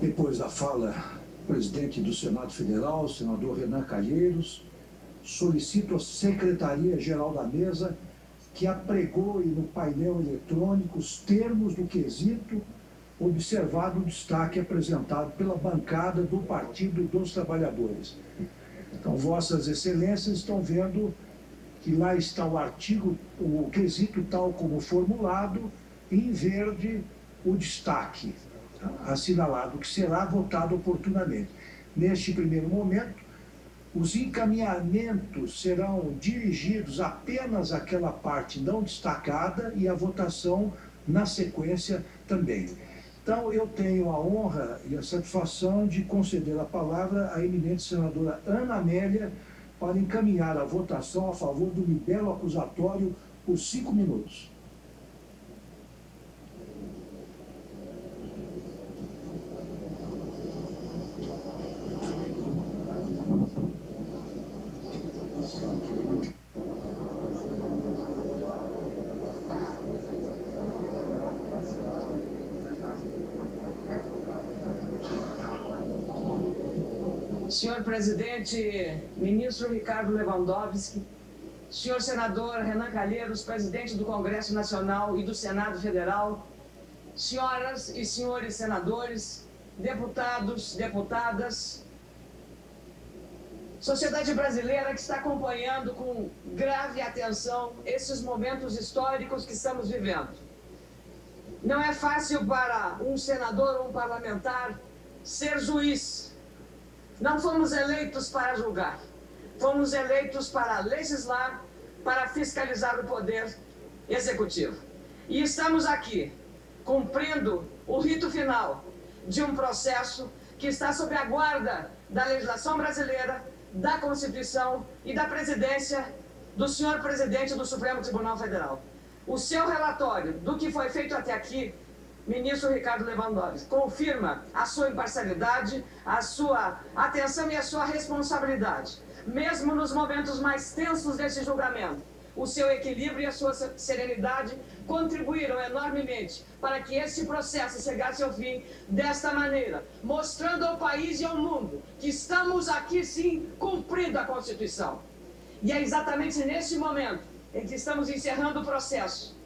Depois da fala do presidente do Senado Federal, o senador Renan Calheiros, solicito à Secretaria-Geral da Mesa que apregoe no painel eletrônico os termos do quesito, observado o destaque apresentado pela bancada do Partido dos Trabalhadores. Então, Vossas Excelências estão vendo que lá está o artigo, o quesito tal como formulado, em verde o destaque, assinalado, que será votado oportunamente. Neste primeiro momento, os encaminhamentos serão dirigidos apenas àquela parte não destacada e a votação na sequência também. Então, eu tenho a honra e a satisfação de conceder a palavra à eminente senadora Ana Amélia para encaminhar a votação a favor do libelo acusatório por 5 minutos. Senhor presidente, ministro Ricardo Lewandowski, senhor senador Renan Calheiros, presidente do Congresso Nacional e do Senado Federal, senhoras e senhores senadores, deputados, deputadas, sociedade brasileira que está acompanhando com grave atenção esses momentos históricos que estamos vivendo. Não é fácil para um senador ou um parlamentar ser juiz. Não fomos eleitos para julgar, fomos eleitos para legislar, para fiscalizar o poder executivo. E estamos aqui, cumprindo o rito final de um processo que está sob a guarda da legislação brasileira, da Constituição e da presidência do senhor presidente do Supremo Tribunal Federal. O seu relatório do que foi feito até aqui, ministro Ricardo Lewandowski, confirma a sua imparcialidade, a sua atenção e a sua responsabilidade. Mesmo nos momentos mais tensos desse julgamento, o seu equilíbrio e a sua serenidade contribuíram enormemente para que esse processo chegasse ao fim desta maneira, mostrando ao país e ao mundo que estamos aqui sim cumprindo a Constituição. E é exatamente nesse momento em que estamos encerrando o processo,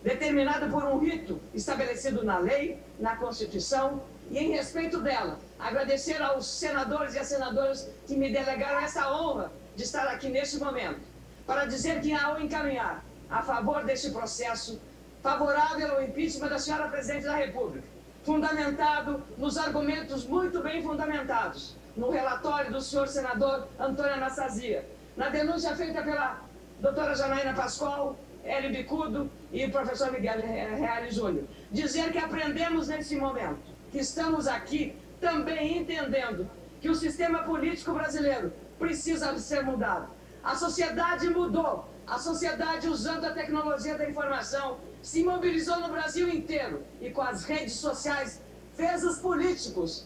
determinado por um rito estabelecido na lei, na Constituição, e em respeito dela, agradecer aos senadores e às senadoras que me delegaram essa honra de estar aqui neste momento, para dizer que ao encaminhar a favor deste processo, favorável ao impeachment da senhora Presidente da República, fundamentado nos argumentos muito bem fundamentados, no relatório do senhor senador Antônio Anastasia, na denúncia feita pela doutora Janaína Pascoal, Hélio Bicudo e o professor Miguel Reale Júnior. Dizer que aprendemos nesse momento, que estamos aqui também entendendo que o sistema político brasileiro precisa ser mudado. A sociedade mudou, a sociedade usando a tecnologia da informação se mobilizou no Brasil inteiro e com as redes sociais fez os políticos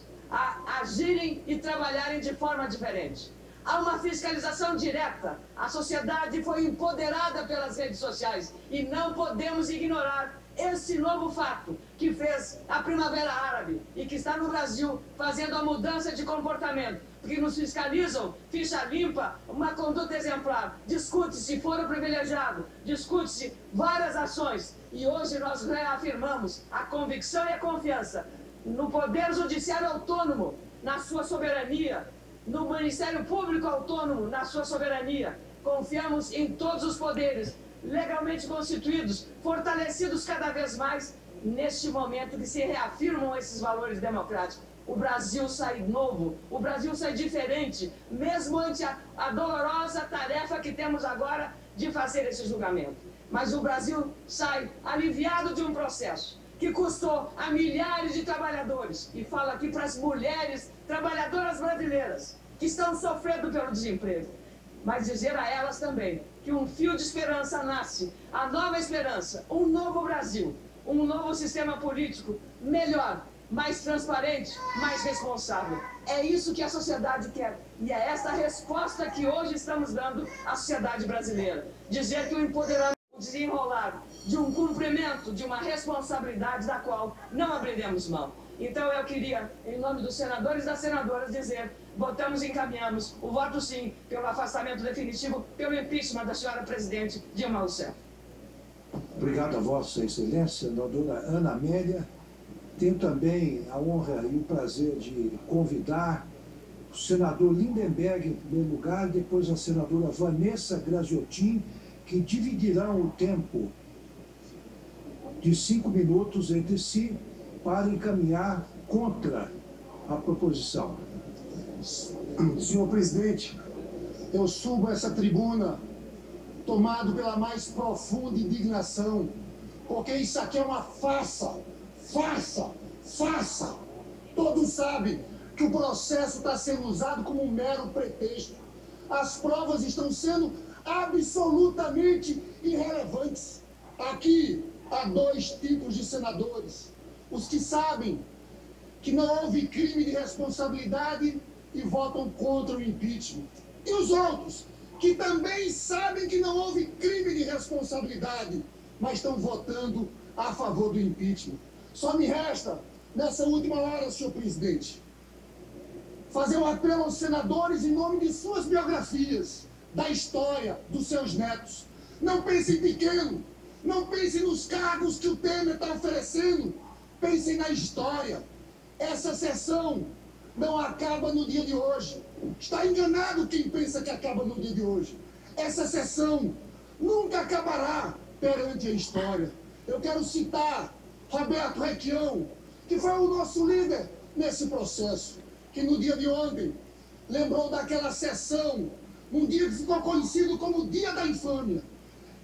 agirem e trabalharem de forma diferente. Há uma fiscalização direta, a sociedade foi empoderada pelas redes sociais e não podemos ignorar esse novo fato que fez a Primavera Árabe e que está no Brasil fazendo a mudança de comportamento, porque nos fiscalizam, ficha limpa, uma conduta exemplar, discute-se foro privilegiado, discute-se várias ações e hoje nós reafirmamos a convicção e a confiança no Poder Judiciário autônomo, na sua soberania, no Ministério Público Autônomo, na sua soberania. Confiamos em todos os poderes legalmente constituídos, fortalecidos cada vez mais neste momento que se reafirmam esses valores democráticos. O Brasil sai novo, o Brasil sai diferente, mesmo ante a dolorosa tarefa que temos agora de fazer esse julgamento. Mas o Brasil sai aliviado de um processo que custou a milhares de trabalhadores, e falo aqui para as mulheres trabalhadoras brasileiras que estão sofrendo pelo desemprego, mas dizer a elas também que um fio de esperança nasce, a nova esperança, um novo Brasil, um novo sistema político melhor, mais transparente, mais responsável. É isso que a sociedade quer e é essa resposta que hoje estamos dando à sociedade brasileira. Dizer que o empoderamento, o desenrolar de um cumprimento, de uma responsabilidade da qual não abriremos mão. Então eu queria, em nome dos senadores e das senadoras, dizer: votamos e encaminhamos o voto sim pelo afastamento definitivo, pelo impeachment da senhora presidente Dilma Rousseff. Obrigado a Vossa Excelência, senadora Ana Amélia. Tenho também a honra e o prazer de convidar o senador Lindenberg, em primeiro lugar, depois a senadora Vanessa Graziotin, que dividirão o tempo de 5 minutos entre si para encaminhar contra a proposição. Senhor presidente, eu subo a essa tribuna tomado pela mais profunda indignação, porque isso aqui é uma farsa. Farsa! Todos sabem que o processo está sendo usado como um mero pretexto. As provas estão sendo absolutamente irrelevantes. Aqui há 2 tipos de senadores: os que sabem que não houve crime de responsabilidade e votam contra o impeachment, e os outros que também sabem que não houve crime de responsabilidade, mas estão votando a favor do impeachment. Só me resta, nessa última hora, senhor presidente, fazer um apelo aos senadores em nome de suas biografias, da história dos seus netos. Não pensem pequeno, não pensem nos cargos que o Temer está oferecendo, pensem na história. Essa sessão não acaba no dia de hoje. Está enganado quem pensa que acaba no dia de hoje. Essa sessão nunca acabará perante a história. Eu quero citar Roberto Requião, que foi o nosso líder nesse processo, que no dia de ontem lembrou daquela sessão, um dia que ficou conhecido como o Dia da Infâmia,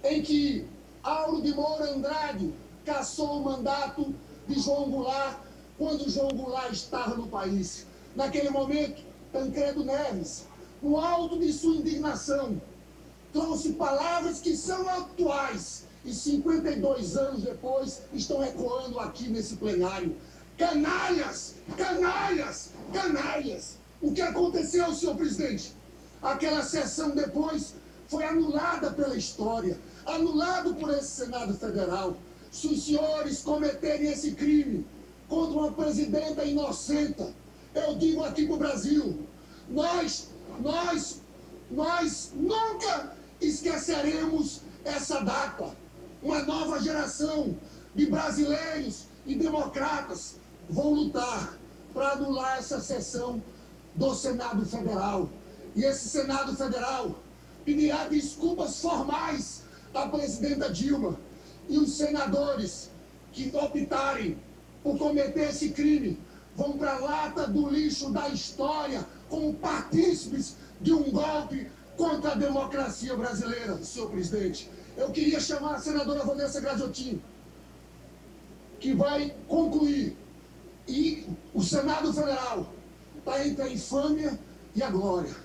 em que Auro de Moura Andrade cassou o mandato de João Goulart quando João Goulart estava no país. Naquele momento, Tancredo Neves, no alto de sua indignação, trouxe palavras que são atuais e 52 anos depois estão ecoando aqui nesse plenário. Canalhas! Canalhas! Canalhas! O que aconteceu, senhor presidente? Aquela sessão depois foi anulada pela história, anulado por esse Senado Federal. Se os senhores cometerem esse crime contra uma presidenta inocente, eu digo aqui para o Brasil, nós nunca esqueceremos essa data. Uma nova geração de brasileiros e democratas vão lutar para anular essa sessão do Senado Federal. E esse Senado Federal pedirá desculpas formais à presidenta Dilma. E os senadores que optarem por cometer esse crime vão para a lata do lixo da história como partícipes de um golpe contra a democracia brasileira, senhor presidente. Eu queria chamar a senadora Vanessa Graziotin, que vai concluir. E o Senado Federal está entre a infâmia e a glória.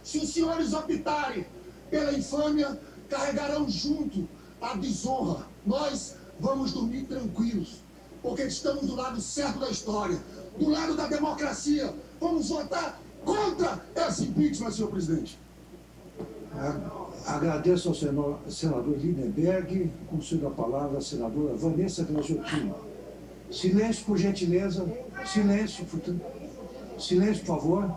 Se os senhores optarem pela infâmia, carregarão junto a desonra. Nós vamos dormir tranquilos, porque estamos do lado certo da história, do lado da democracia. Vamos votar contra esse impeachment, senhor presidente. Agradeço ao senador Lindenberg. Concedo a palavra à senadora Vanessa Graziotin. Silêncio, por gentileza. Silêncio, por favor.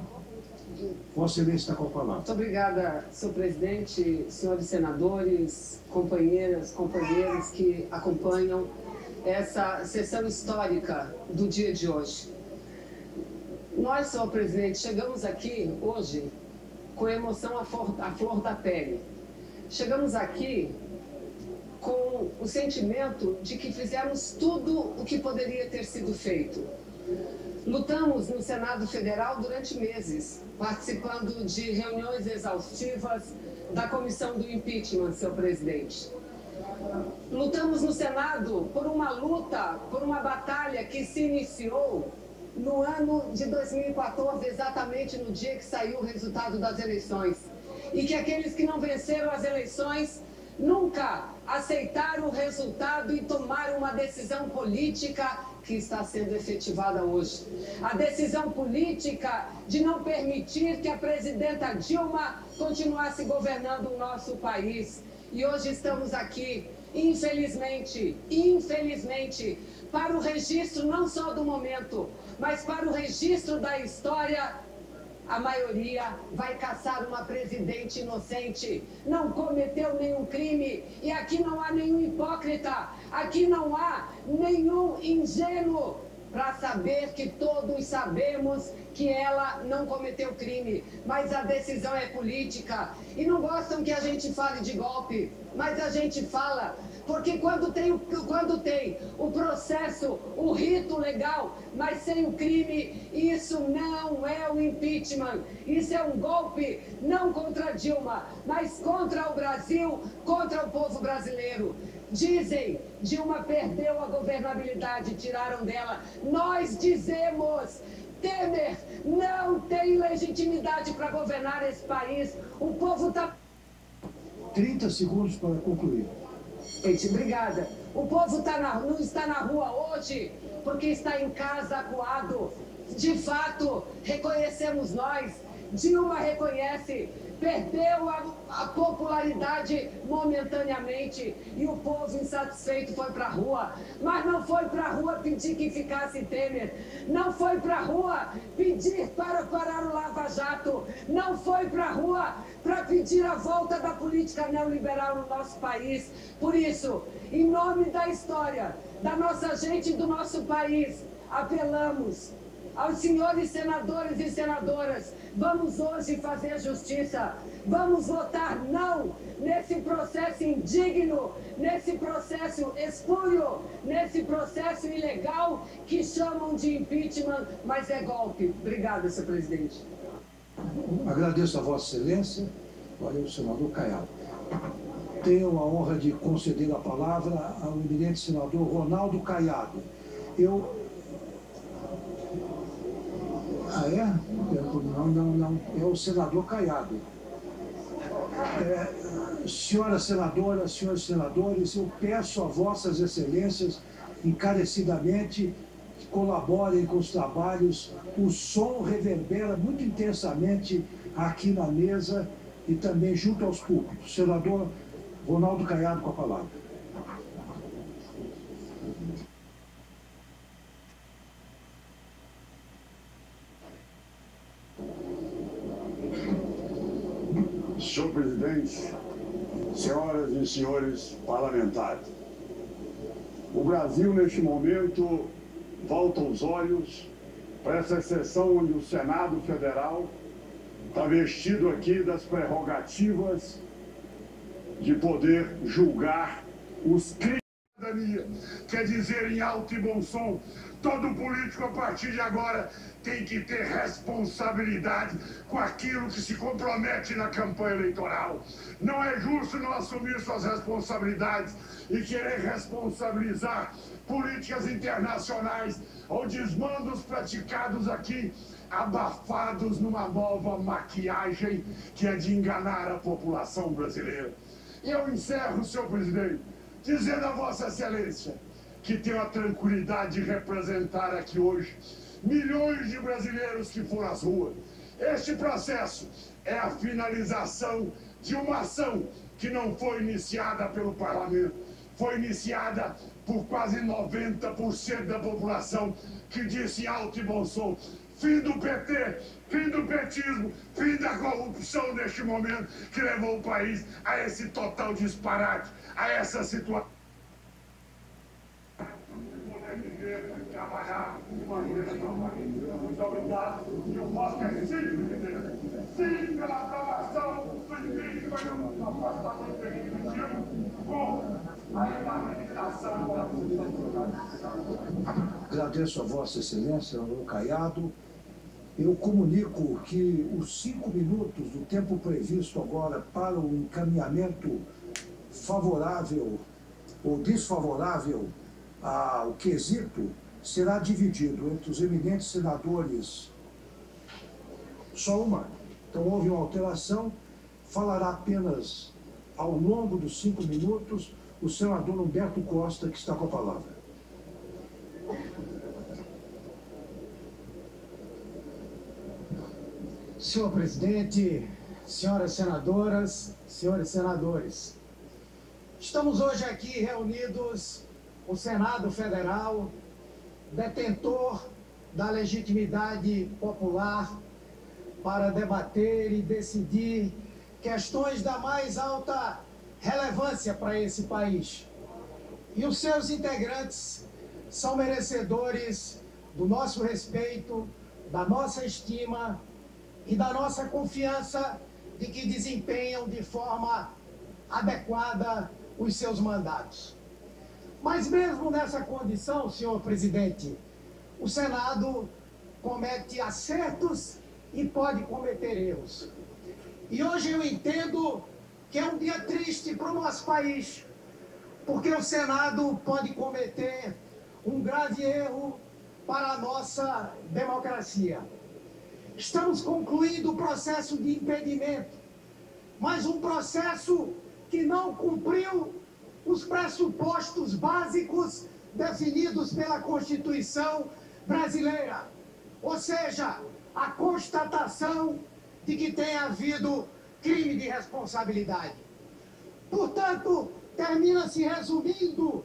Vossa Excelência está com a palavra. Muito obrigada, senhor presidente, senhores senadores, companheiras, companheiros que acompanham essa sessão histórica do dia de hoje. Nós, senhor presidente, chegamos aqui hoje com emoção à flor da pele. Chegamos aqui com o sentimento de que fizemos tudo o que poderia ter sido feito. Lutamos no Senado Federal durante meses, participando de reuniões exaustivas da comissão do impeachment, senhor presidente. Lutamos no Senado por uma batalha que se iniciou no ano de 2014, exatamente no dia que saiu o resultado das eleições. E que aqueles que não venceram as eleições nunca aceitaram o resultado e tomaram uma decisão política que está sendo efetivada hoje. A decisão política de não permitir que a presidenta Dilma continuasse governando o nosso país. E hoje estamos aqui infelizmente, para o registro não só do momento, mas para o registro da história, a maioria vai caçar uma presidente inocente, não cometeu nenhum crime, e aqui não há nenhum hipócrita, aqui não há nenhum ingênuo, para saber que todos sabemos que ela não cometeu crime, mas a decisão é política. E não gostam que a gente fale de golpe, mas a gente fala, porque quando tem o processo, o rito legal, mas sem o crime, isso não é o impeachment, isso é um golpe não contra Dilma, mas contra o Brasil, contra o povo brasileiro. Dizem, Dilma perdeu a governabilidade, tiraram dela. Nós dizemos, Temer não tem legitimidade para governar esse país. O povo está... 30 segundos para concluir. Obrigada. O povo não está na rua hoje porque está em casa acuado. De fato, reconhecemos nós. Dilma reconhece. Perdeu a popularidade momentaneamente e o povo insatisfeito foi para a rua. Mas não foi para a rua pedir que ficasse Temer. Não foi para a rua pedir para parar o Lava Jato. Não foi para a rua para pedir a volta da política neoliberal no nosso país. Por isso, em nome da história, da nossa gente e do nosso país, apelamos aos senhores senadores e senadoras, vamos hoje fazer justiça, vamos votar não nesse processo indigno, nesse processo espúrio, nesse processo ilegal que chamam de impeachment, mas é golpe. Obrigada, senhor presidente. Agradeço a Vossa Excelência. Olha o senador Caiado. Tenho a honra de conceder a palavra ao eminente senador Ronaldo Caiado. Não. É o senador Caiado. Senhoras senadoras, senhores senadores, eu peço a Vossas Excelências, encarecidamente, que colaborem com os trabalhos. O som reverbera muito intensamente aqui na mesa e também junto aos públicos. Senador Ronaldo Caiado com a palavra. Senhor presidente, senhoras e senhores parlamentares, o Brasil, neste momento, volta os olhos para essa sessão onde o Senado Federal está vestido aqui das prerrogativas de poder julgar os crimes da cidadania. Quer dizer, em alto e bom som, todo político, a partir de agora, tem que ter responsabilidade com aquilo que se compromete na campanha eleitoral. Não é justo não assumir suas responsabilidades e querer responsabilizar políticas internacionais ou desmandos praticados aqui, abafados numa nova maquiagem que é de enganar a população brasileira. E eu encerro, senhor presidente, dizendo a Vossa Excelência que tenho a tranquilidade de representar aqui hoje milhões de brasileiros que foram às ruas. Este processo é a finalização de uma ação que não foi iniciada pelo parlamento, foi iniciada por quase 90% da população que disse em alto e bom som: fim do PT, fim do petismo, fim da corrupção neste momento que levou o país a esse total disparate, a essa situação. Trabalhar de maneira normal. Muito obrigado. E eu posso dizer sim pela aprovação do impeachment no afastamento definitivo com a inabilitação da Constituição. Agradeço a Vossa Excelência, senador Caiado. Eu comunico que os 5 minutos do tempo previsto agora para o encaminhamento favorável ou desfavorável ao quesito será dividido entre os eminentes senadores. Só uma. Então houve uma alteração. Falará apenas ao longo dos 5 minutos o senador Humberto Costa, que está com a palavra. Senhor presidente, senhoras senadoras, senhores senadores, Estamos hoje aqui reunidos, o Senado Federal, detentor da legitimidade popular, para debater e decidir questões da mais alta relevância para esse país. E os seus integrantes são merecedores do nosso respeito, da nossa estima e da nossa confiança de que desempenham de forma adequada os seus mandatos. Mas mesmo nessa condição, senhor presidente, o Senado comete acertos e pode cometer erros. E hoje eu entendo que é um dia triste para o nosso país, porque o Senado pode cometer um grave erro para a nossa democracia. Estamos concluindo o processo de impedimento, mas um processo que não cumpriu os pressupostos básicos definidos pela Constituição brasileira, ou seja, a constatação de que tem havido crime de responsabilidade. Portanto, termina se resumindo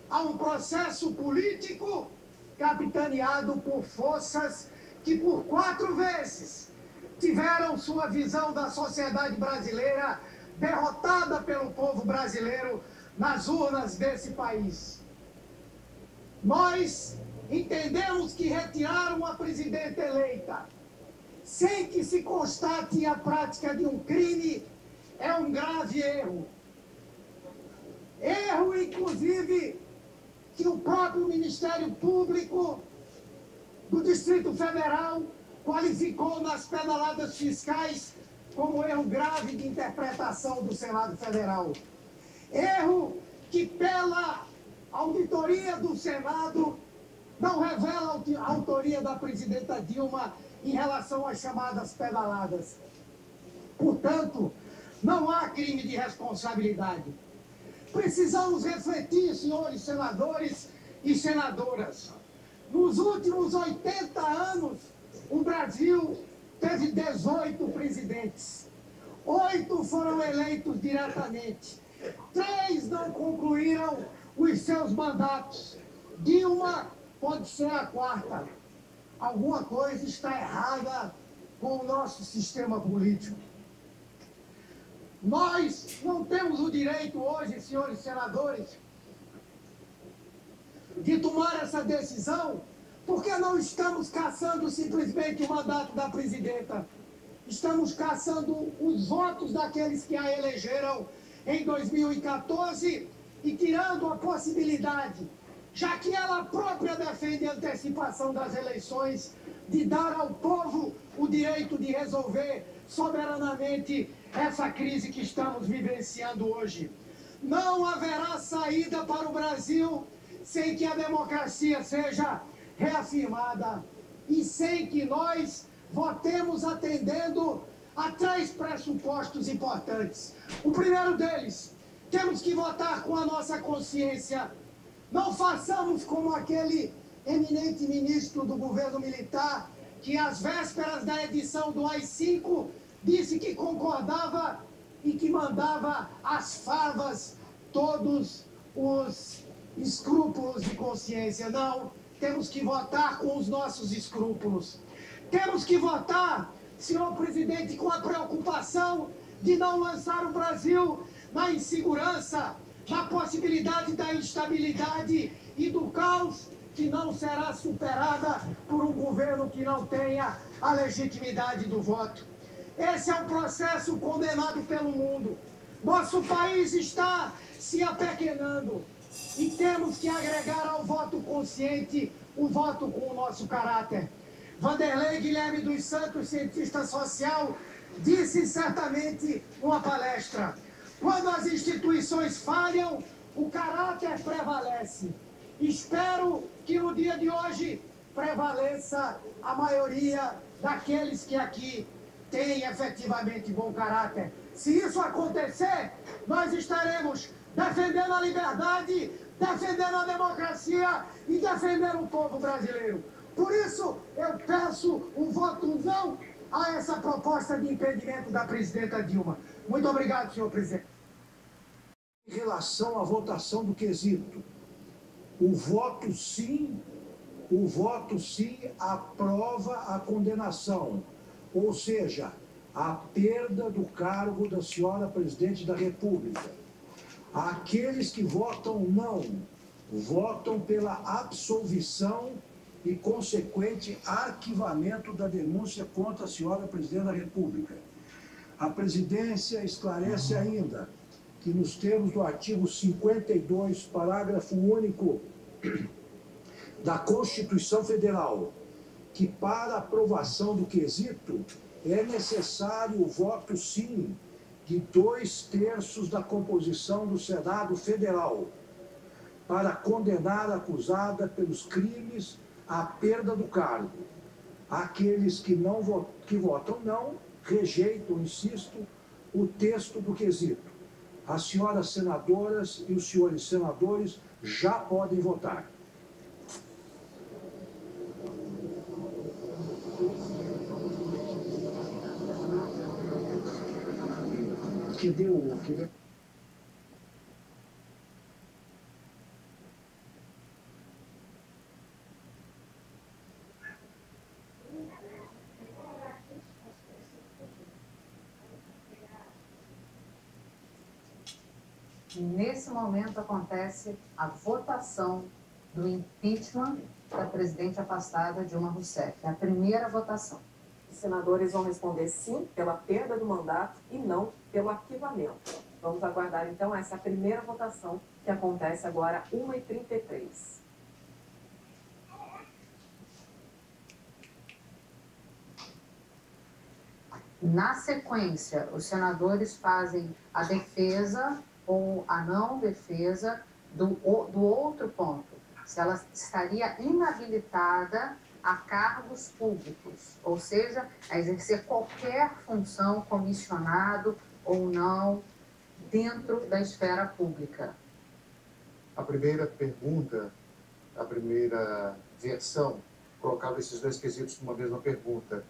a um processo político capitaneado por forças que por 4 vezes tiveram sua visão da sociedade brasileira derrotada pelo povo brasileiro nas urnas desse país. Nós entendemos que retirar uma presidenta eleita sem que se constate a prática de um crime é um grave erro. Erro, inclusive, que o próprio Ministério Público do Distrito Federal qualificou nas pedaladas fiscais como erro grave de interpretação do Senado Federal. Erro que, pela auditoria do Senado, não revela a autoria da presidenta Dilma em relação às chamadas pedaladas. Portanto, não há crime de responsabilidade. Precisamos refletir, senhores senadores e senadoras. Nos últimos 80 anos, o Brasil teve 18 presidentes. 8 foram eleitos diretamente. 3 não concluíram os seus mandatos. Dilma pode ser a 4ª. Alguma coisa está errada com o nosso sistema político. Nós não temos o direito hoje, senhores senadores, de tomar essa decisão, porque não estamos caçando simplesmente o mandato da presidenta. Estamos caçando os votos daqueles que a elegeram em 2014 e tirando a possibilidade, já que ela própria defende a antecipação das eleições, de dar ao povo o direito de resolver soberanamente essa crise que estamos vivenciando hoje. Não haverá saída para o Brasil sem que a democracia seja reafirmada e sem que nós votemos atendendo a 3 pressupostos importantes. O primeiro deles, temos que votar com a nossa consciência. Não façamos como aquele eminente ministro do governo militar que, às vésperas da edição do AI-5, disse que concordava e que mandava às favas todos os escrúpulos de consciência. Não, temos que votar com os nossos escrúpulos. Temos que votar, senhor presidente, com a preocupação de não lançar o Brasil na insegurança, na possibilidade da instabilidade e do caos que não será superada por um governo que não tenha a legitimidade do voto. Esse é um processo condenado pelo mundo. Nosso país está se apequenando e temos que agregar ao voto consciente o voto com o nosso caráter. Vanderlei Guilherme dos Santos, cientista social, disse certamente numa palestra: quando as instituições falham, o caráter prevalece. Espero que no dia de hoje prevaleça a maioria daqueles que aqui têm efetivamente bom caráter. Se isso acontecer, nós estaremos defendendo a liberdade, defendendo a democracia e defendendo o povo brasileiro. Por isso, eu peço um voto não a essa proposta de impedimento da presidenta Dilma. Muito obrigado, senhor presidente. Em relação à votação do quesito, o voto sim aprova a condenação, ou seja, a perda do cargo da senhora presidente da República. Aqueles que votam não, votam pela absolvição e consequente arquivamento da denúncia contra a senhora presidente da República. A presidência esclarece ainda que, nos termos do artigo 52, parágrafo único da Constituição Federal, que para aprovação do quesito é necessário o voto sim de 2/3 da composição do Senado Federal para condenar a acusada pelos crimes à perda do cargo. Aqueles que votam não rejeitam, insisto, o texto do quesito. As senhoras senadoras e os senhores senadores já podem votar. Nesse momento acontece a votação do impeachment da presidente afastada Dilma Rousseff. É a primeira votação. Os senadores vão responder sim pela perda do mandato e não pelo arquivamento. Vamos aguardar então essa primeira votação que acontece agora às 1h33. Na sequência, os senadores fazem a defesa ou a não defesa do outro ponto, se ela estaria inabilitada a cargos públicos, ou seja, a exercer qualquer função, comissionado ou não, dentro da esfera pública. A primeira pergunta, a primeira versão, colocava esses dois quesitos numa mesma pergunta.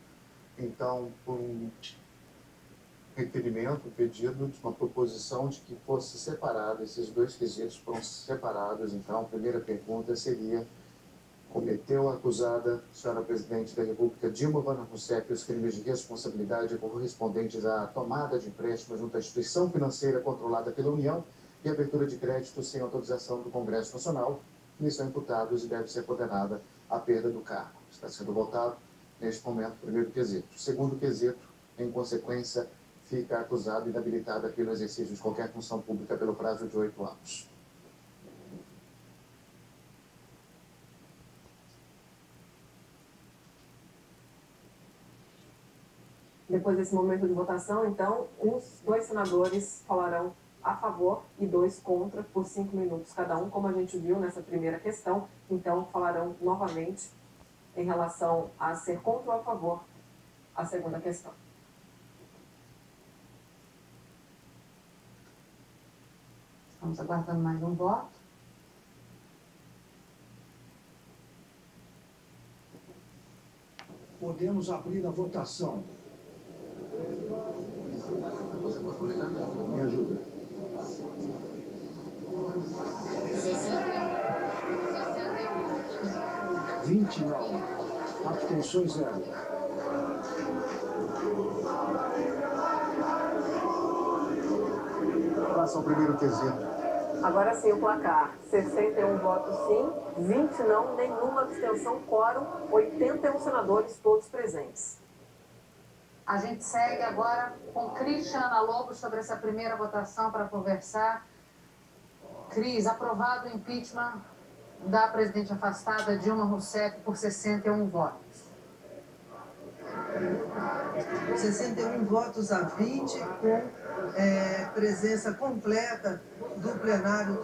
Então, por um requerimento, um pedido de uma proposição de que fosse separado, esses dois quesitos foram separados. Então, a primeira pergunta seria: cometeu a acusada, senhora presidente da República Dilma Rousseff, os crimes de responsabilidade correspondentes à tomada de empréstimo junto à instituição financeira controlada pela União e abertura de crédito sem autorização do Congresso Nacional, lhe são imputados e deve ser condenada à perda do cargo. Está sendo votado, neste momento, o primeiro quesito. O segundo quesito, em consequência, fica acusado e inabilitado pelo exercício de qualquer função pública pelo prazo de 8 anos. Depois desse momento de votação, então, os dois senadores falarão a favor e 2 contra por 5 minutos cada um, como a gente viu nessa primeira questão. Então, falarão novamente em relação a ser contra ou a favor a segunda questão. Estamos aguardando mais um voto. Podemos abrir a votação. Me ajuda. 20 não. Abstenções 0. Passa ao primeiro quesito. Agora sim o placar: 61 votos sim, 20 não, nenhuma abstenção, quórum, 81 senadores, todos presentes. A gente segue agora com Cristiana Lobo sobre essa primeira votação para conversar. Cris, aprovado o impeachment da presidente afastada Dilma Rousseff por 61 votos. 61 votos a 20, com presença completa do plenário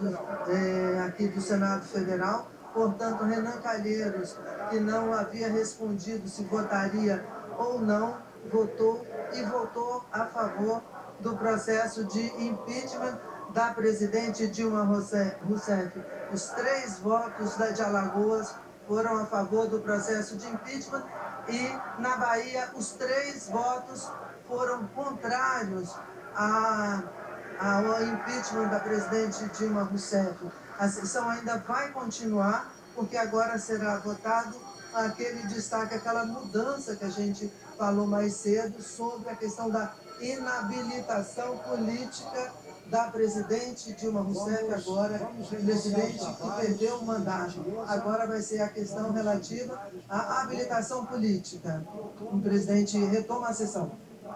aqui do Senado Federal. Portanto, Renan Calheiros, que não havia respondido se votaria ou não, votou e votou a favor do processo de impeachment da presidente Dilma Rousseff. Os 3 votos de Alagoas foram a favor do processo de impeachment e, na Bahia, os 3 votos foram contrários à ao impeachment da presidente Dilma Rousseff. A sessão ainda vai continuar, porque agora será votado aquele destaque, aquela mudança que a gente falou mais cedo sobre a questão da inabilitação política da presidente Dilma Rousseff, agora presidente que perdeu o mandato. Agora vai ser a questão relativa à habilitação política. O presidente retoma a sessão.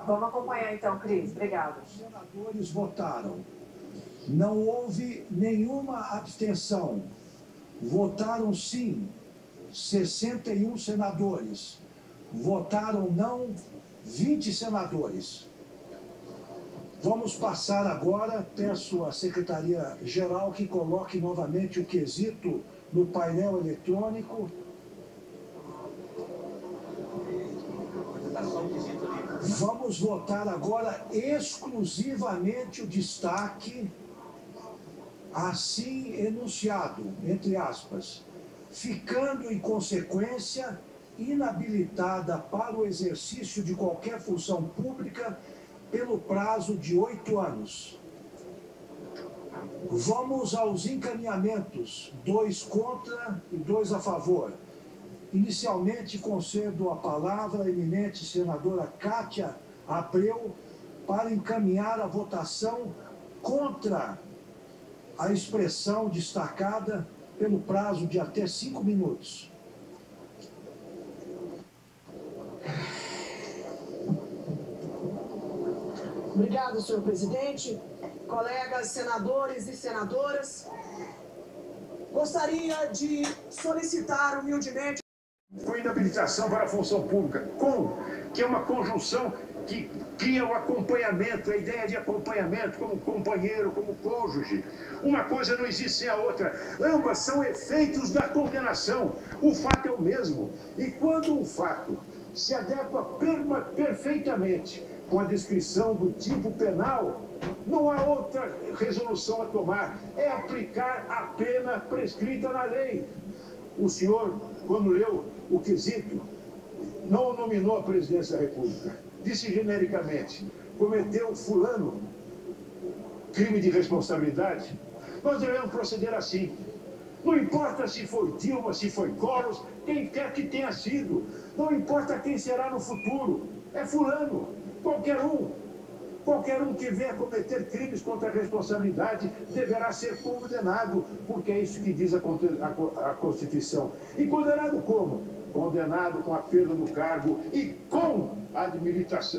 Vamos acompanhar então, Cris. Obrigada. Os senadores votaram. Não houve nenhuma abstenção. Votaram sim 61 senadores. Votaram não 20 senadores. Vamos passar agora, peço à Secretaria-Geral que coloque novamente o quesito no painel eletrônico. Vamos votar agora exclusivamente o destaque assim enunciado, entre aspas, ficando em consequência inabilitada para o exercício de qualquer função pública pelo prazo de 8 anos. Vamos aos encaminhamentos, 2 contra e 2 a favor. Inicialmente, concedo a palavra à eminente senadora Cátia Abreu para encaminhar a votação contra a expressão destacada pelo prazo de até 5 minutos. Obrigado, senhor presidente. Colegas senadores e senadoras, gostaria de solicitar humildemente com inabilitação para a função pública, que é uma conjunção que cria o acompanhamento, a ideia de acompanhamento como companheiro, como cônjuge. Uma coisa não existe sem a outra. Ambas são efeitos da condenação. O fato é o mesmo. E quando um fato se adequa perfeitamente com a descrição do tipo penal, não há outra resolução a tomar. É aplicar a pena prescrita na lei. O senhor, quando leu o quesito, não nominou a presidência da República. Disse genericamente, cometeu fulano crime de responsabilidade. Nós devemos proceder assim. Não importa se foi Dilma, se foi Collor, quem quer que tenha sido. Não importa quem será no futuro. É fulano, qualquer um. Qualquer um que venha cometer crimes contra a responsabilidade deverá ser condenado, porque é isso que diz a Constituição. E condenado como? Condenado com a perda do cargo e com a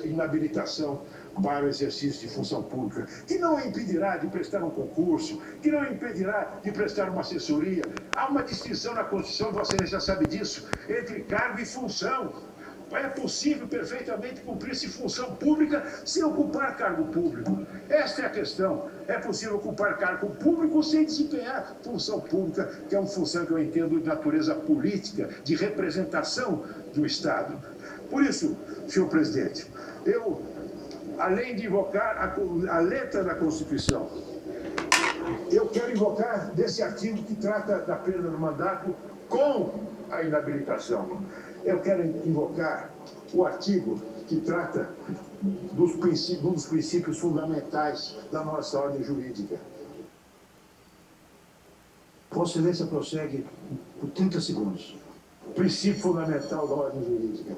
inabilitação para o exercício de função pública, que não impedirá de prestar um concurso, que não impedirá de prestar uma assessoria. Há uma distinção na Constituição, Vossa Excelência sabe disso, entre cargo e função. É possível perfeitamente cumprir-se função pública sem ocupar cargo público. Esta é a questão. É possível ocupar cargo público sem desempenhar função pública, que é uma função que eu entendo de natureza política, de representação do Estado. Por isso, senhor presidente, eu, além de invocar a letra da Constituição, eu quero invocar desse artigo que trata da perda do mandato com a inabilitação. Eu quero invocar o artigo que trata dos princípios fundamentais da nossa ordem jurídica. Vossa Excelência prossegue por 30 segundos. Princípio fundamental da ordem jurídica.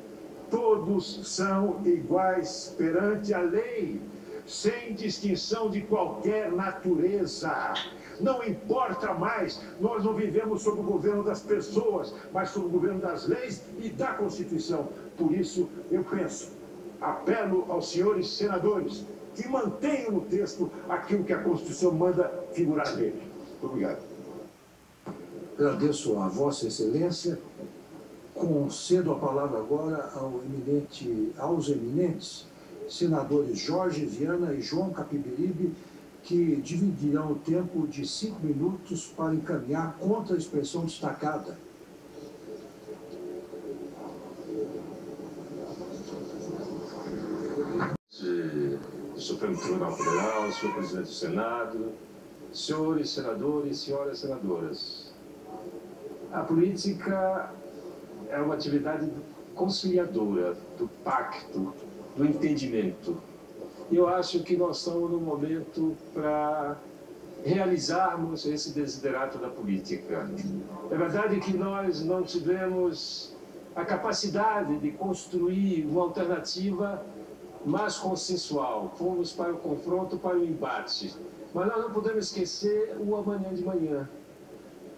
Todos são iguais perante a lei, sem distinção de qualquer natureza. Não importa mais, nós não vivemos sob o governo das pessoas, mas sob o governo das leis e da Constituição. Por isso, eu penso, apelo aos senhores senadores que mantenham no texto aquilo que a Constituição manda figurar nele. Muito obrigado. Agradeço a Vossa Excelência. Concedo a palavra agora aos eminentes senadores Jorge Viana e João Capiberibe, que dividirão o tempo de 5 minutos para encaminhar contra a expressão destacada. Do Supremo Tribunal Federal, senhor presidente do Senado, senhores senadores, senhoras senadoras. A política é uma atividade conciliadora, do pacto, do entendimento. Eu acho que nós estamos no momento para realizarmos esse desiderato da política. É verdade que nós não tivemos a capacidade de construir uma alternativa mais consensual. Fomos para o confronto, para o embate. Mas nós não podemos esquecer o amanhã de manhã.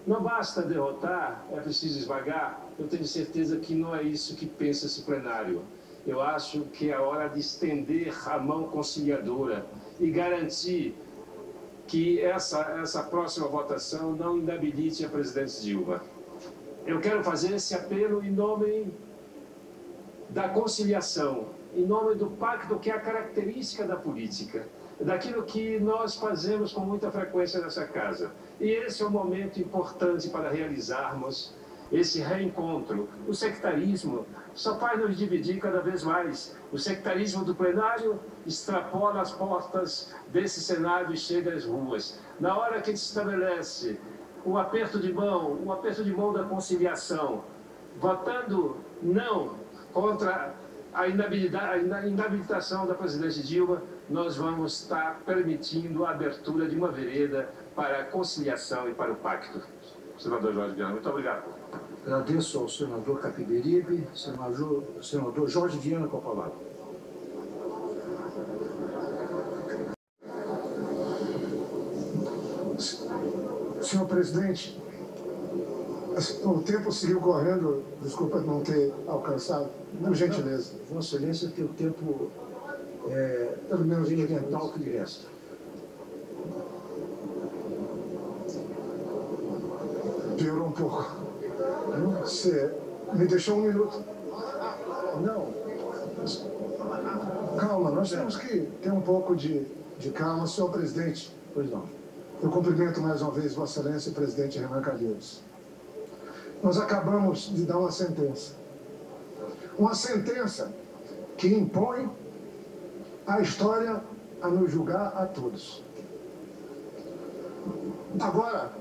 Não basta derrotar, é preciso esmagar. Eu tenho certeza que não é isso que pensa esse plenário. Eu acho que é hora de estender a mão conciliadora e garantir que essa próxima votação não inabilite a presidente Dilma. Eu quero fazer esse apelo em nome da conciliação, em nome do pacto, que é a característica da política, daquilo que nós fazemos com muita frequência nessa casa. E esse é um momento importante para realizarmos esse reencontro. O sectarismo só faz nos dividir cada vez mais. O sectarismo do plenário extrapola as portas desse Senado e chega às ruas. Na hora que se estabelece o aperto de mão da conciliação, votando não contra a inabilitação da presidente Dilma, nós vamos estar permitindo a abertura de uma vereda para a conciliação e para o pacto. Senador Jorge Viana, muito obrigado. Agradeço ao senador Capiberibe, senador Jorge Viana com a palavra. Senhor presidente, o tempo seguiu correndo, desculpa não ter alcançado, por gentileza. Vossa Excelência tem o tempo, pelo menos oriental, que lhe resta. Piorou um pouco. Você me deixou um minuto. Não. Calma, nós temos que ter um pouco de calma, senhor presidente. Pois não. Eu cumprimento mais uma vez Vossa Excelência e presidente Renan Calheiros. Nós acabamos de dar uma sentença. Uma sentença que impõe a história a nos julgar a todos. Agora,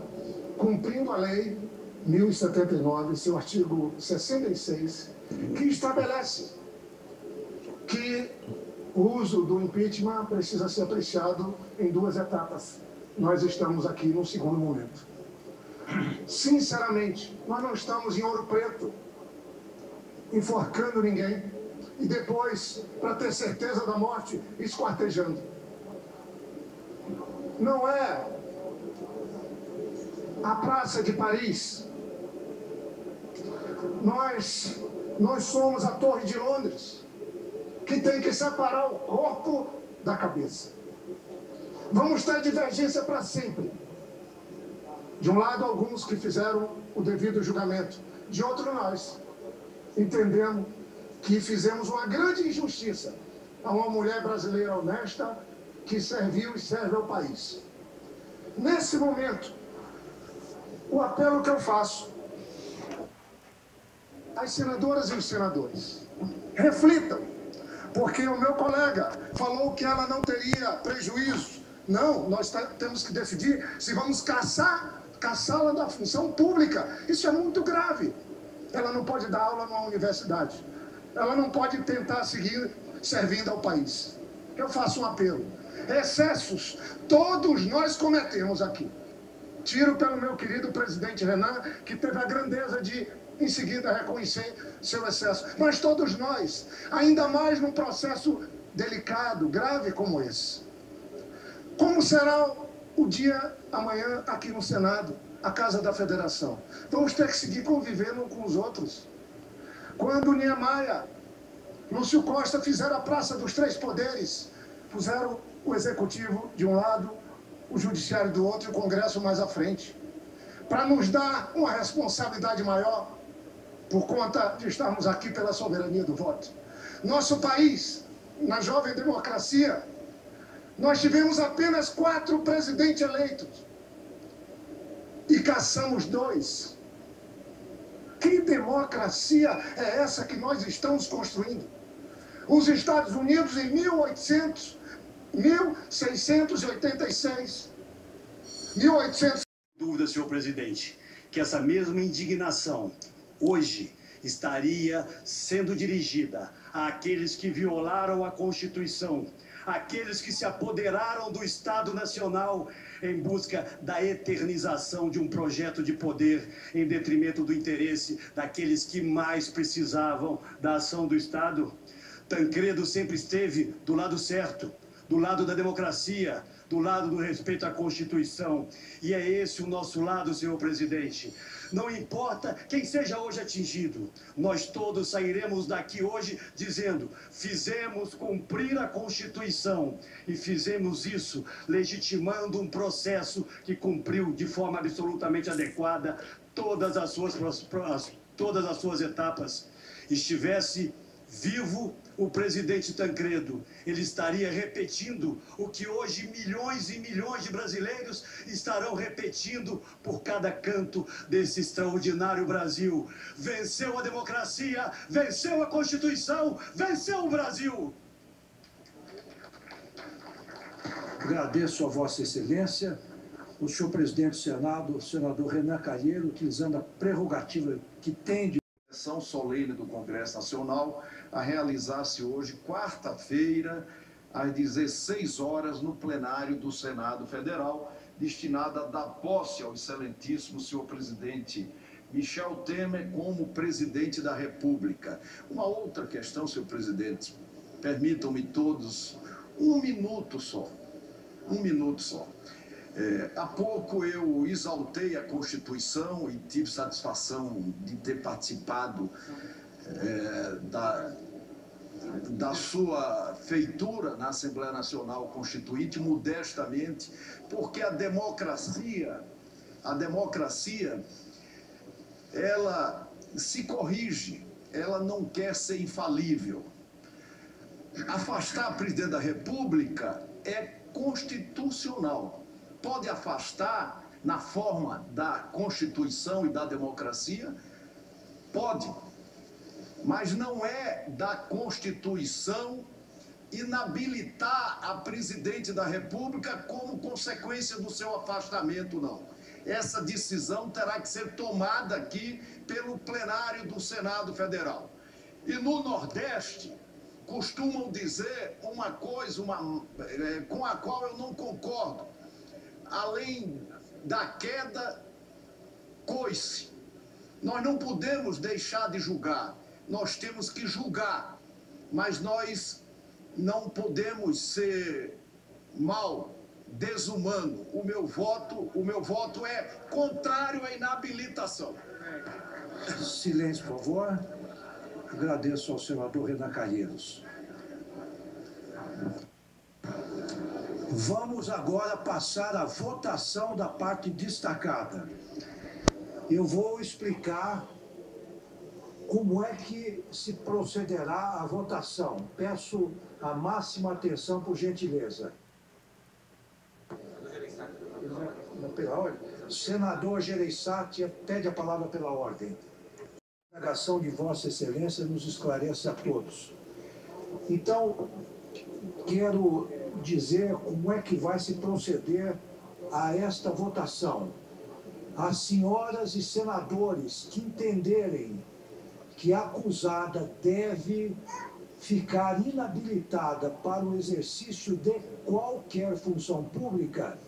cumprindo a lei 1079, seu artigo 66, que estabelece que o uso do impeachment precisa ser apreciado em duas etapas. Nós estamos aqui num segundo momento. Sinceramente, nós não estamos em Ouro Preto, enforcando ninguém, e depois, para ter certeza da morte, esquartejando. Não é a Praça de Paris. Nós somos a Torre de Londres, que tem que separar o corpo da cabeça. Vamos ter divergência para sempre. De um lado, alguns que fizeram o devido julgamento. De outro, nós entendemos que fizemos uma grande injustiça a uma mulher brasileira honesta que serviu e serve ao país. Nesse momento, o apelo que eu faço às senadoras e os senadores: reflitam, porque o meu colega falou que ela não teria prejuízo. Não, nós temos que decidir se vamos caçá-la da função pública. Isso é muito grave. Ela não pode dar aula numa universidade. Ela não pode tentar seguir servindo ao país. Eu faço um apelo. Excessos, todos nós cometemos aqui. Tiro pelo meu querido presidente Renan, que teve a grandeza de, em seguida, reconhecer seu excesso. Mas todos nós, ainda mais num processo delicado, grave como esse. Como será o dia amanhã aqui no Senado, a Casa da Federação? Vamos ter que seguir convivendo com os outros. Quando Niemeyer, Lúcio Costa fizeram a Praça dos Três Poderes, puseram o Executivo de um lado, o Judiciário do outro e o Congresso mais à frente, para nos dar uma responsabilidade maior por conta de estarmos aqui pela soberania do voto. Nosso país, na jovem democracia, nós tivemos apenas 4 presidentes eleitos e caçamos 2. Que democracia é essa que nós estamos construindo? Os Estados Unidos, em 1686, 1800... Dúvida, senhor presidente, que essa mesma indignação hoje estaria sendo dirigida àqueles que violaram a Constituição, aqueles que se apoderaram do Estado Nacional em busca da eternização de um projeto de poder em detrimento do interesse daqueles que mais precisavam da ação do Estado. Tancredo sempre esteve do lado certo, do lado da democracia, do lado do respeito à Constituição. E é esse o nosso lado, senhor presidente. Não importa quem seja hoje atingido, nós todos sairemos daqui hoje dizendo: fizemos cumprir a Constituição e fizemos isso legitimando um processo que cumpriu de forma absolutamente adequada todas as suas etapas. Estivesse vivo o presidente Tancredo, ele estaria repetindo o que hoje milhões e milhões de brasileiros estarão repetindo por cada canto desse extraordinário Brasil. Venceu a democracia, venceu a Constituição, venceu o Brasil! Agradeço a Vossa Excelência, o senhor presidente do Senado, o senador Renan Calheiro, utilizando a prerrogativa que tem de sessão solene do Congresso Nacional a realizar-se hoje, quarta-feira, às 16 horas, no plenário do Senado Federal, destinada a dar posse ao excelentíssimo senhor presidente Michel Temer como presidente da República. Uma outra questão, senhor presidente, permitam-me todos um minuto só. Há pouco eu exaltei a Constituição e tive satisfação de ter participado da sua feitura na Assembleia Nacional Constituinte, modestamente, porque a democracia, ela se corrige, ela não quer ser infalível. Afastar o presidente da República é constitucional. Pode afastar na forma da Constituição e da democracia? Pode. Mas não é da Constituição inabilitar a presidente da República como consequência do seu afastamento, não. Essa decisão terá que ser tomada aqui pelo plenário do Senado Federal. E no Nordeste, costumam dizer uma coisa com a qual eu não concordo. Além da queda, coice. Nós não podemos deixar de julgar. Nós temos que julgar. Mas nós não podemos ser mal, desumano. O meu voto é contrário à inabilitação. Silêncio, por favor. Agradeço ao senador Renan Calheiros. Vamos agora passar à votação da parte destacada. Eu vou explicar como é que se procederá a votação. Peço a máxima atenção, por gentileza. Pela ordem. Senador Gereissati pede a palavra pela ordem. A indagação de Vossa Excelência nos esclarece a todos. Então, quero dizer como é que vai se proceder a esta votação. As senhoras e senadores que entenderem que a acusada deve ficar inabilitada para o exercício de qualquer função pública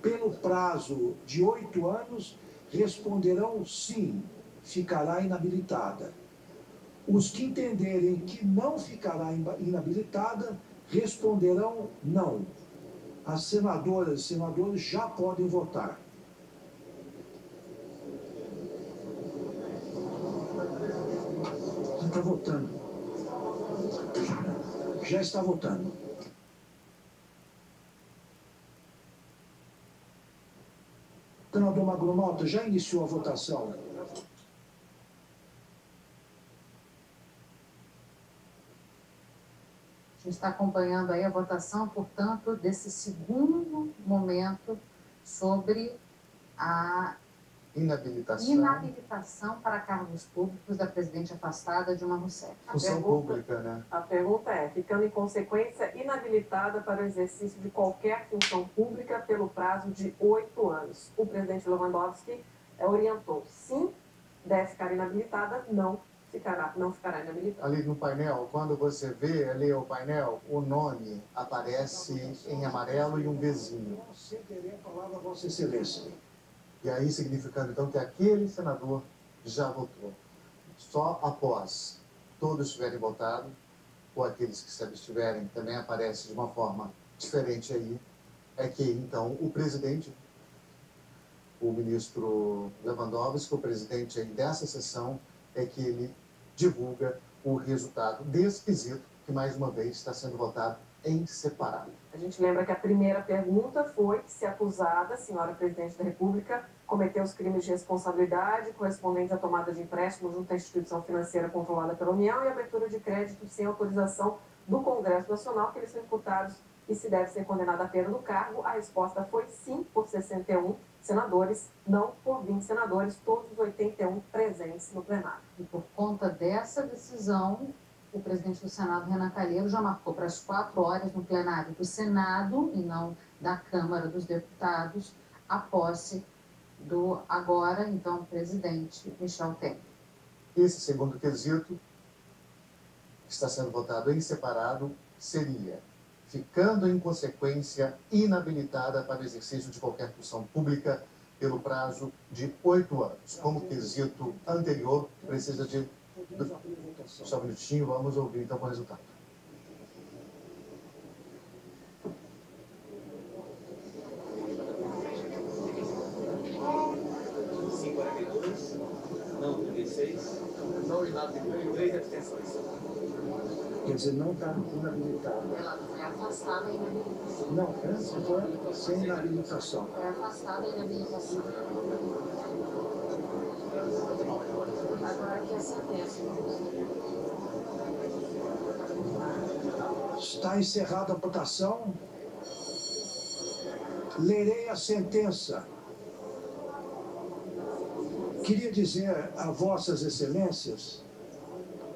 pelo prazo de 8 anos, responderão sim, ficará inabilitada. Os que entenderem que não ficará inabilitada, responderão não. As senadoras e senadores já podem votar. Está votando. Já está votando. Senador Magno Malta, já iniciou a votação? A gente está acompanhando aí a votação, portanto, desse segundo momento sobre a inabilitação para cargos públicos da presidente afastada Dilma Rousseff. Função pública, né? A pergunta é, ficando em consequência inabilitada para o exercício de qualquer função pública pelo prazo de 8 anos. O presidente Lewandowski orientou sim, deve ficar inabilitada, não, não ficará inabilitado. Ali no painel, quando você vê ali o painel, o nome aparece em amarelo e um Vzinho. Cederei a palavra a Vossa Excelência. E aí significando então que aquele senador já votou. Só após todos tiverem votado, ou aqueles que se abstiverem também aparece de uma forma diferente aí, é que então o presidente, o ministro Lewandowski, o presidente aí dessa sessão, é que ele divulga o resultado desse quesito, que mais uma vez está sendo votado em separado. A gente lembra que a primeira pergunta foi se a acusada, a senhora presidente da República, cometeu os crimes de responsabilidade correspondentes à tomada de empréstimo junto à instituição financeira controlada pela União e abertura de crédito sem autorização do Congresso Nacional, que eles são imputados e se deve ser condenado à pena do cargo. A resposta foi sim, por 61 senadores, não por 20 senadores, todos os 81 presentes no plenário. E por conta dessa decisão, o presidente do Senado, Renan Calheiros, já marcou para as 4 horas no plenário do Senado, e não da Câmara dos Deputados, a posse do agora, então, presidente Michel Temer. Esse segundo quesito, que está sendo votado em separado, seria: ficando em consequência inabilitada para o exercício de qualquer função pública pelo prazo de 8 anos. Como quesito anterior, precisa de... Só um minutinho, vamos ouvir então o resultado. Não, 36. Não inabilitado. 3 abstenções. Quer dizer, não está inabilitado. Ela foi afastada e inabilitação. Não, antes foi sem inabilitação. Foi afastada e inabilitação. Agora aqui é a sentença. Está encerrada a votação. Lerei a sentença. Queria dizer a Vossas Excelências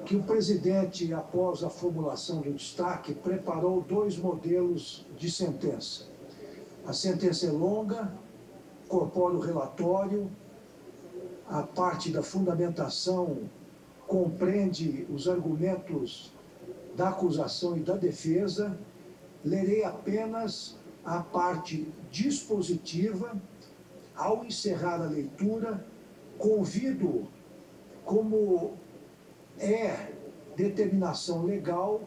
que o presidente, após a formulação do destaque, preparou 2 modelos de sentença. A sentença é longa, incorpora o relatório, a parte da fundamentação compreende os argumentos da acusação e da defesa. Lerei apenas a parte dispositiva. Ao encerrar a leitura, convido, como é determinação legal,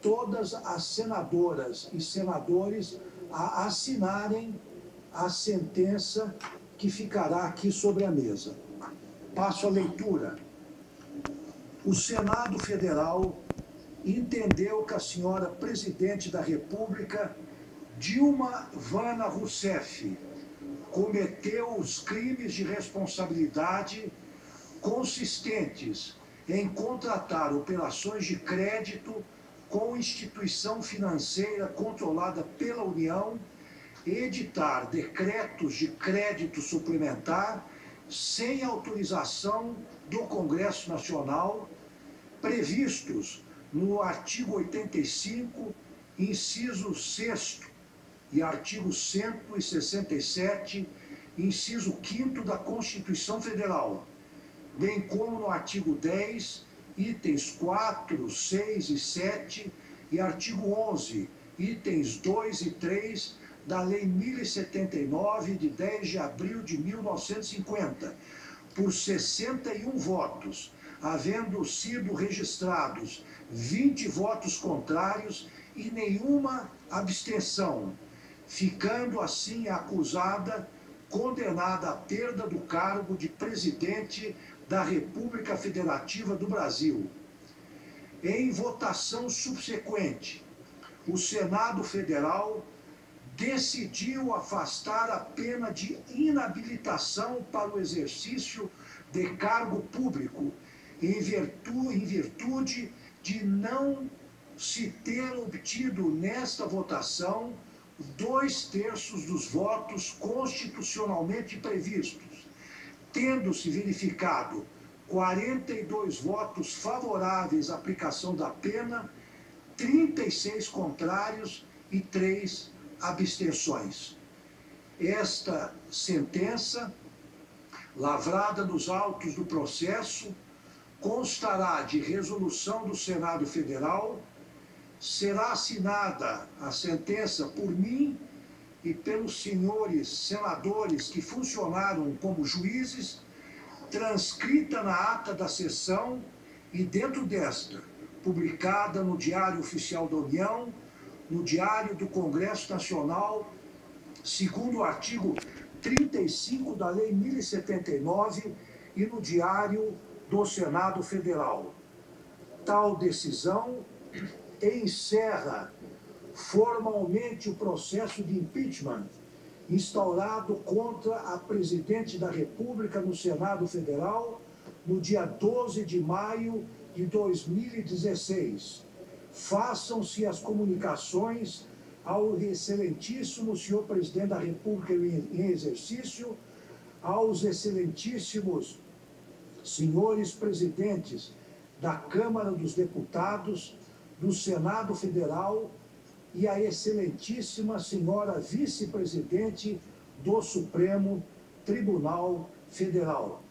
todas as senadoras e senadores a assinarem a sentença que ficará aqui sobre a mesa. Passo a leitura. O Senado Federal entendeu que a senhora Presidente da República, Dilma Vana Rousseff, cometeu os crimes de responsabilidade consistentes em contratar operações de crédito com instituição financeira controlada pela União, editar decretos de crédito suplementar sem autorização do Congresso Nacional, previstos no artigo 85, inciso 6º, e artigo 167, inciso 5º da Constituição Federal, bem como no artigo 10, itens 4, 6 e 7, e artigo 11, itens 2 e 3 da Lei 1079, de 10 de abril de 1950, por 61 votos, havendo sido registrados 20 votos contrários e nenhuma abstenção, ficando assim a acusada condenada à perda do cargo de presidente da República Federativa do Brasil. Em votação subsequente, o Senado Federal decidiu afastar a pena de inabilitação para o exercício de cargo público, em virtude de não se ter obtido nesta votação 2/3 dos votos constitucionalmente previstos, tendo-se verificado 42 votos favoráveis à aplicação da pena, 36 contrários e 3 abstenções. Esta sentença, lavrada nos autos do processo, constará de resolução do Senado Federal, será assinada a sentença por mim e pelos senhores senadores que funcionaram como juízes, transcrita na ata da sessão e, dentro desta, publicada no Diário Oficial da União, no Diário do Congresso Nacional, segundo o artigo 35 da Lei 1079 e no Diário do Senado Federal. Tal decisão encerra formalmente o processo de impeachment instaurado contra a presidente da República no Senado Federal no dia 12 de maio de 2016. Façam-se as comunicações ao excelentíssimo senhor presidente da República em exercício, aos excelentíssimos senhores presidentes da Câmara dos Deputados, do Senado Federal e a excelentíssima senhora vice-presidente do Supremo Tribunal Federal.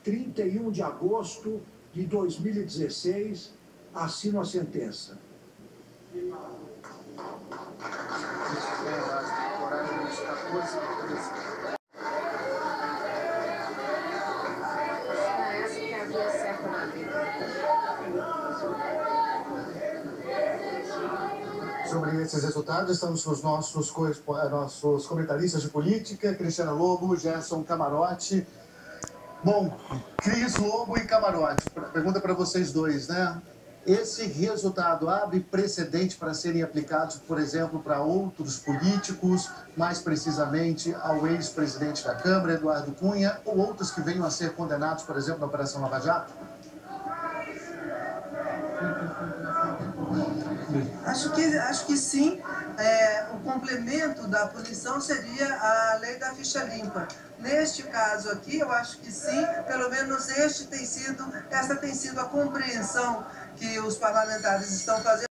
31 de agosto de 2016, assino a sentença. Sobre esses resultados, estamos com os nossos comentaristas de política, Cristiana Lobo, Gerson Camarote. Bom, Cris, Lobo e Camarote, pergunta para vocês dois, né? Esse resultado abre precedente para serem aplicados, por exemplo, para outros políticos, mais precisamente ao ex-presidente da Câmara, Eduardo Cunha, ou outros que venham a ser condenados, por exemplo, na Operação Lava Jato? Acho que sim. O complemento da punição seria a lei da ficha limpa. Neste caso aqui, eu acho que sim, pelo menos essa tem sido a compreensão que os parlamentares estão fazendo.